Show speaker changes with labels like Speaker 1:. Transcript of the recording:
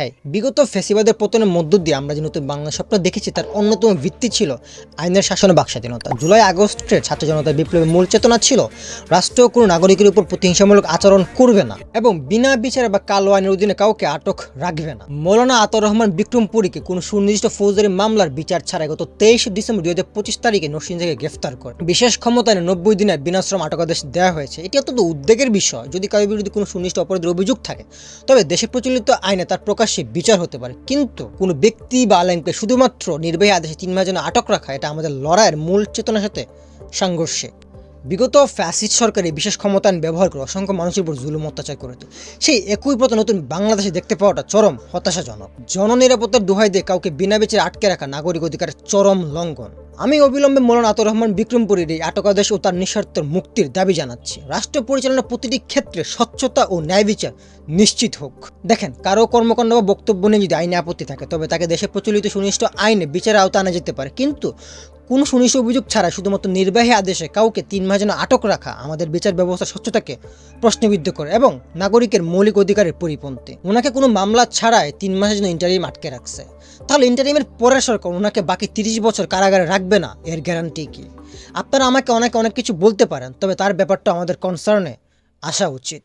Speaker 1: হ্যাঁ, বিগত ফ্যাসিবাদের পতনের মধ্য দিয়ে আমরা যে নতুন বাংলা স্বপ্ন দেখেছি তার অন্যতম ভিত্তি ছিল আইনের শাসন ও বাকস্বাধীনতা। জুলাই আগস্টের ছাত্র জনতার বিপ্লবের মূল চেতনা ছিল রাষ্ট্র কোনো নাগরিকের উপর প্রতিহিংসামূলক আচরণ করবে না এবং বিনা বিচারে বা কালো আইনের অধীনে কাউকে আটক রাখবে না। মৌলানা আতাউর রহমান বিক্রমপুরীকে কোনো সুনির্দিষ্ট ফৌজদারি মামলার বিচার ছাড়াই গত 23 ডিসেম্বর 2025 তারিখে নরসিংদী থেকে গ্রেফতার করে বিশেষ ক্ষমতায় 90 দিনের বিনাশ্রম আটকাদেশ দেওয়া হয়েছে। এটি অত্যন্ত উদ্বেগের বিষয়। যদি কারোর বিরুদ্ধে কোনো সুনির্দিষ্ট অপরাধের অভিযোগ থাকে তবে দেশে প্রচলিত আইনে তার প্রকাশ্যে বিচার হতে পারে, কিন্তু কোনো ব্যক্তি বা আলেমকে শুধুমাত্র নির্বাহী আদেশে 3 মাসের জন্য আটক রাখা এটা আমাদের লড়াইয়ের মূল চেতনার সাথে সংঘর্ষে। বিগত ফ্যাসিস্ট সরকারের বিশেষ ক্ষমতায়ন ব্যবহার করে অসংখ্য মানুষের উপর জুলুম অত্যাচার করেছে। সেই একই পথে নতুন বাংলাদেশে দেখতে পাওয়াটা চরম হতাশাজনক। জননিরাপত্তার দোহাই দিয়ে কাউকে বিনা বিচারে আটকে রাখা নাগরিক অধিকারের চরম লঙ্ঘন। আমি অবিলম্বে মৌলানা আতাউর রহমান বিক্রমপুরীর এই আটকাদেশ ও তার নিঃশর্ত মুক্তির দাবি জানাচ্ছি। রাষ্ট্র পরিচালনার প্রতিটি ক্ষেত্রে স্বচ্ছতা ও ন্যায় বিচার নিশ্চিত হোক। দেখেন, কারো কর্মকাণ্ড বা বক্তব্য নিয়ে যদি আইনে আপত্তি থাকে তবে তাকে দেশে প্রচলিত সুনির্দিষ্ট আইনে বিচারের আওতায় আনা যেতে পারে, কিন্তু কোনো সুনির্দিষ্ট অভিযোগ ছাড়া শুধুমাত্র নির্বাহী আদেশে কাউকে 3 মাস যেন আটক রাখা আমাদের বিচার ব্যবস্থার স্বচ্ছতাকে প্রশ্নবিদ্ধ করে এবং নাগরিকের মৌলিক অধিকারের পরিপন্থী। ওনাকে কোনো মামলা ছাড়াই 3 মাসের জন্য ইন্টারিম আটকে রাখছে, তাহলে ইন্টারিমের পরের সরকার ওনাকে বাকি 30 বছর কারাগারে রাখবে না, এর গ্যারান্টি কি? আপনারা আমাকে অনেক কিছু বলতে পারেন, তবে তার ব্যাপারটা আমাদের কনসার্নে আসা উচিত।